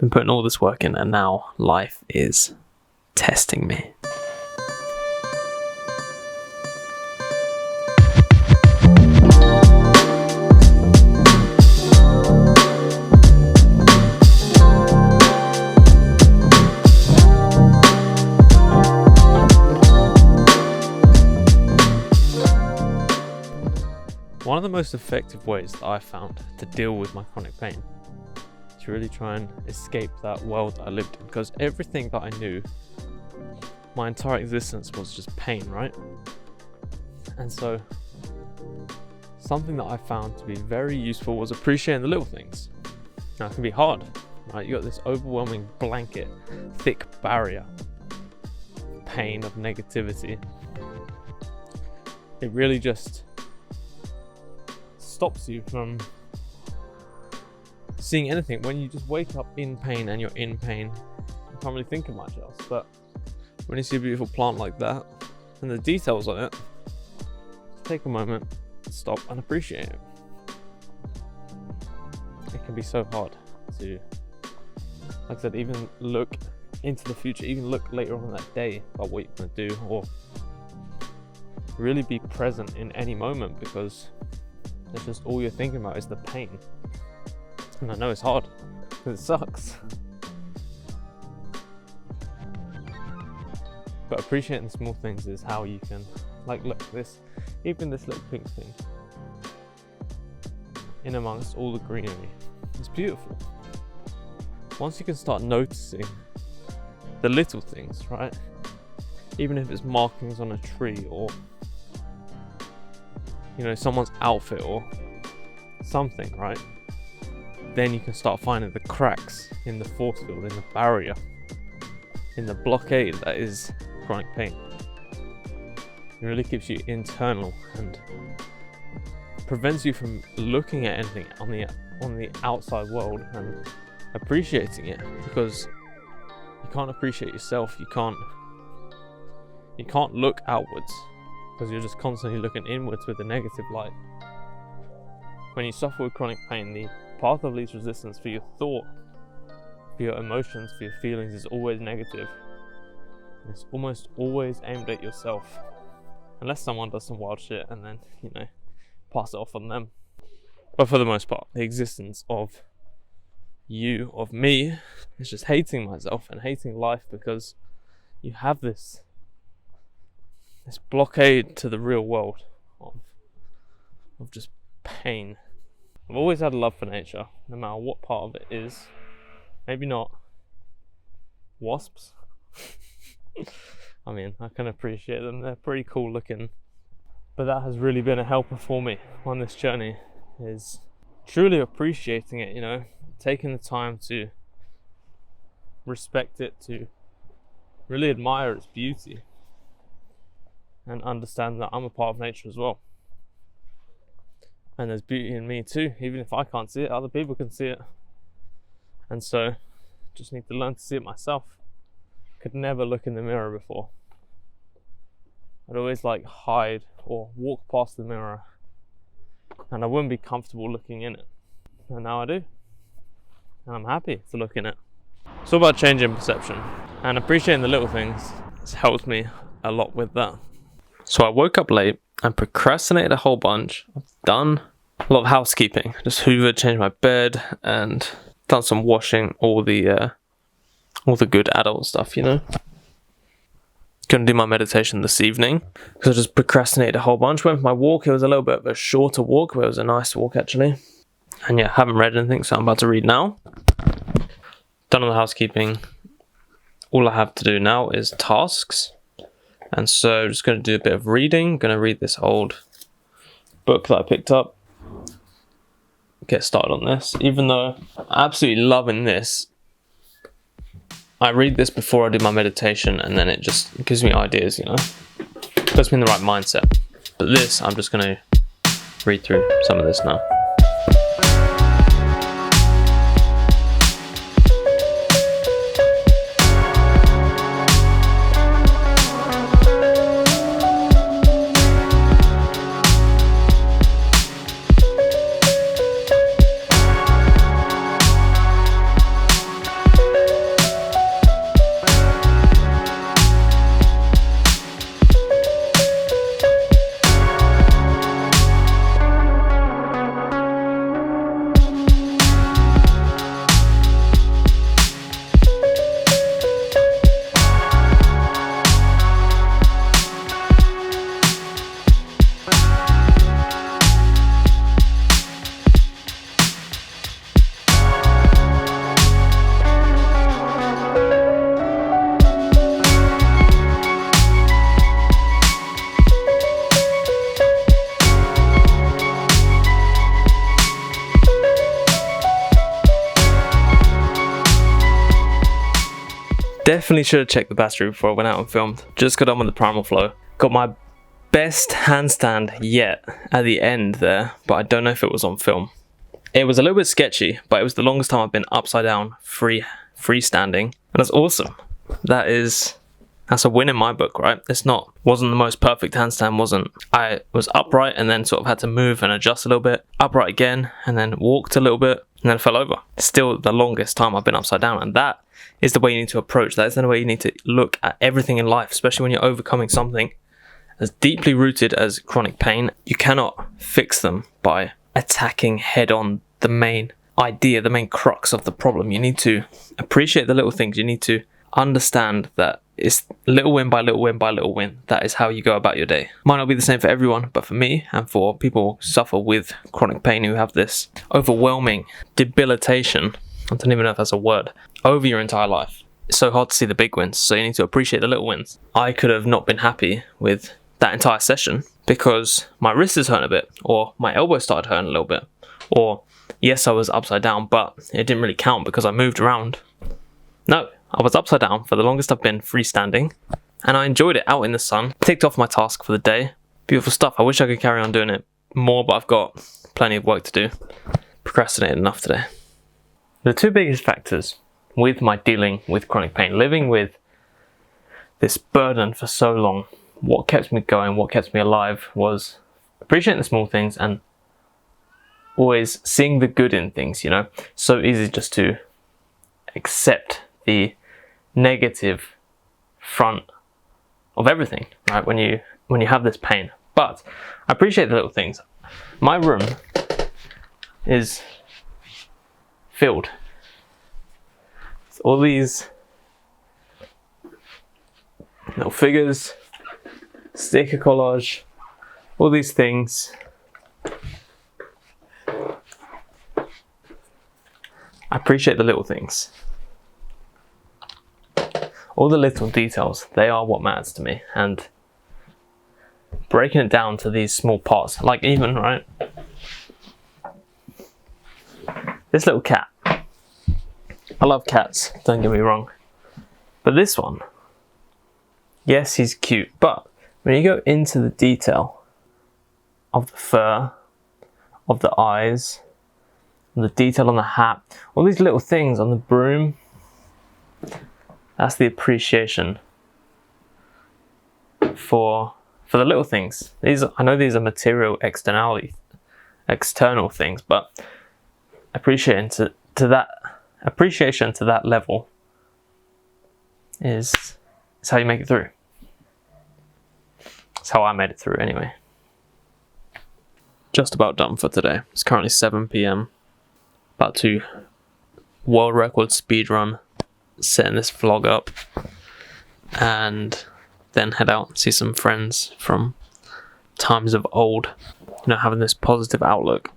been putting all this work in, and now life is testing me. One of the most effective ways that I found to deal with my chronic pain is to really try and escape that world that I lived in, because everything that I knew, my entire existence was just pain, right? And so something that I found to be very useful was appreciating the little things. Now, it can be hard, right? You got this overwhelming blanket, thick barrier, pain of negativity. It really just stops you from seeing anything. When you just wake up in pain and you're in pain, you can't really think of much else. But when you see a beautiful plant like that and the details on it, take a moment, stop and appreciate it. It can be so hard to, like I said, even look into the future, even look later on that day about what you're going to do, or really be present in any moment, because it's just all you're thinking about is the pain. And I know it's hard because it sucks, but appreciating the small things is how you can, like, look, this, even this little pink thing in amongst all the greenery, it's beautiful. Once you can start noticing the little things, right? Even if it's markings on a tree, or someone's outfit or something, right? Then you can start finding the cracks in the force field, in the barrier, in the blockade that is chronic pain. It really keeps you internal and prevents you from looking at anything on the outside world and appreciating it, because you can't appreciate yourself. You can't look outwards, because you're just constantly looking inwards with a negative light. When you suffer with chronic pain, the path of least resistance for your thought, for your emotions, for your feelings is always negative. And it's almost always aimed at yourself, unless someone does some wild shit and then, pass it off on them. But for the most part, the existence of you, of me, is just hating myself and hating life, because you have this blockade to the real world of just pain. I've always had a love for nature, no matter what part of it is. Maybe not wasps. I mean, I can appreciate them, they're pretty cool looking. But that has really been a helper for me on this journey, is truly appreciating it, taking the time to respect it, to really admire its beauty, and understand that I'm a part of nature as well. And there's beauty in me too. Even if I can't see it, other people can see it. And so, just need to learn to see it myself. Could never look in the mirror before. I'd always hide or walk past the mirror, and I wouldn't be comfortable looking in it. And now I do. And I'm happy to look in it. It's all about changing perception, and appreciating the little things has helped me a lot with that. So I woke up late and procrastinated a whole bunch. I've done a lot of housekeeping. Just hoovered, changed my bed, and done some washing, all the good adult stuff, Gonna do my meditation this evening, because I just procrastinated a whole bunch. Went for my walk. It was a little bit of a shorter walk, but it was a nice walk actually. And yeah, haven't read anything, so I'm about to read now. Done all the housekeeping. All I have to do now is tasks. And so just going to do a bit of reading. Going to read this old book that I picked up. Get started on this. Even though I'm absolutely loving this, I read this before I do my meditation, and then it just gives me ideas, puts me in the right mindset. But this, I'm just going to read through some of this now. Definitely should have checked the battery before I went out and filmed. Just got on with the primal flow. Got my best handstand yet at the end there, but I don't know if it was on film. It was a little bit sketchy, but it was the longest time I've been upside down freestanding, and that's awesome. That's a win in my book, right? Wasn't the most perfect handstand, I was upright and then sort of had to move and adjust a little bit, upright again, and then walked a little bit, and then fell over. Still the longest time I've been upside down, and that is the way you need to approach. That is the way you need to look at everything in life, especially when you're overcoming something as deeply rooted as chronic pain. You cannot fix them by attacking head on the main idea, the main crux of the problem. You need to appreciate the little things. You need to understand that it's little win by little win by little win. That is how you go about your day. Might not be the same for everyone, but for me and for people who suffer with chronic pain, who have this overwhelming debilitation, I don't even know if that's a word, over your entire life. It's so hard to see the big wins, so you need to appreciate the little wins. I could have not been happy with that entire session because my wrist is hurting a bit, or my elbow started hurting a little bit, or yes, I was upside down, but it didn't really count because I moved around. No, I was upside down for the longest I've been freestanding, and I enjoyed it out in the sun. Ticked off my task for the day. Beautiful stuff. I wish I could carry on doing it more, but I've got plenty of work to do. Procrastinated enough today. The two biggest factors with my dealing with chronic pain, living with this burden for so long, what kept me going, what kept me alive, was appreciating the small things and always seeing the good in things, you know. So easy just to accept the negative front of everything, right, when you have this pain. But I appreciate the little things. My room is filled with all these little figures, sticker collage, all these things. I appreciate the little things. All the little details, they are what matters to me. And breaking it down to these small parts, like even, right, this little cat. I love cats, don't get me wrong. But this one, yes, he's cute, but when you go into the detail of the fur, of the eyes, the detail on the hat, all these little things on the broom, that's the appreciation for the little things. I know these are material external things, but appreciation to that level is how you make it through. It's how I made it through anyway. Just about done for today. It's currently 7 p.m. About to world record speed run, setting this vlog up, and then head out and see some friends from times of old. You know, having this positive outlook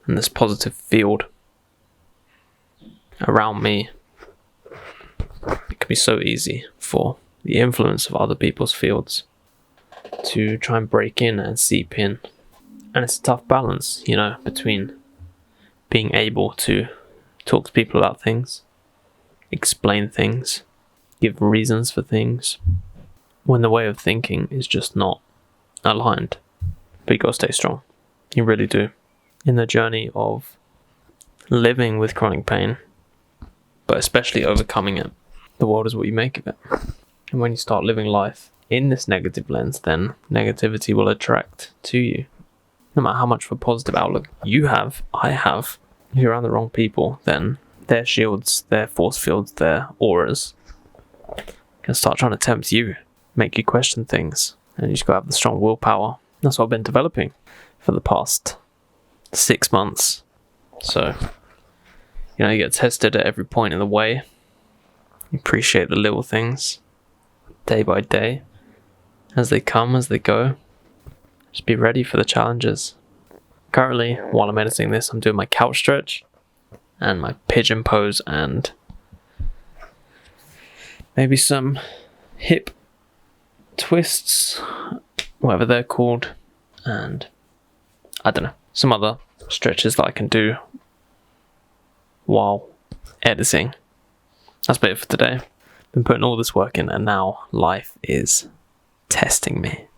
and this positive field around me. It can be so easy for the influence of other people's fields to try and break in and seep in. And it's a tough balance, you know, between being able to talk to people about things, explain things, give reasons for things, when the way of thinking is just not aligned. But you gotta stay strong. You really do. In the journey of living with chronic pain, but especially overcoming it, the world is what you make of it. And when you start living life in this negative lens, then negativity will attract to you. No matter how much of a positive outlook you have, I have, if you're around the wrong people, then their shields, their force fields, their auras can start trying to tempt you, make you question things, and you just gotta have the strong willpower. That's what I've been developing for the past 6 months. So, you know, you get tested at every point in the way. You appreciate the little things, day by day, as they come, as they go. Just be ready for the challenges. Currently, while I'm editing this, I'm doing my couch stretch and my pigeon pose and maybe some hip twists, whatever they're called, and I don't know, some other stretches that I can do while editing. That's about it for today. Been putting all this work in, and now life is testing me.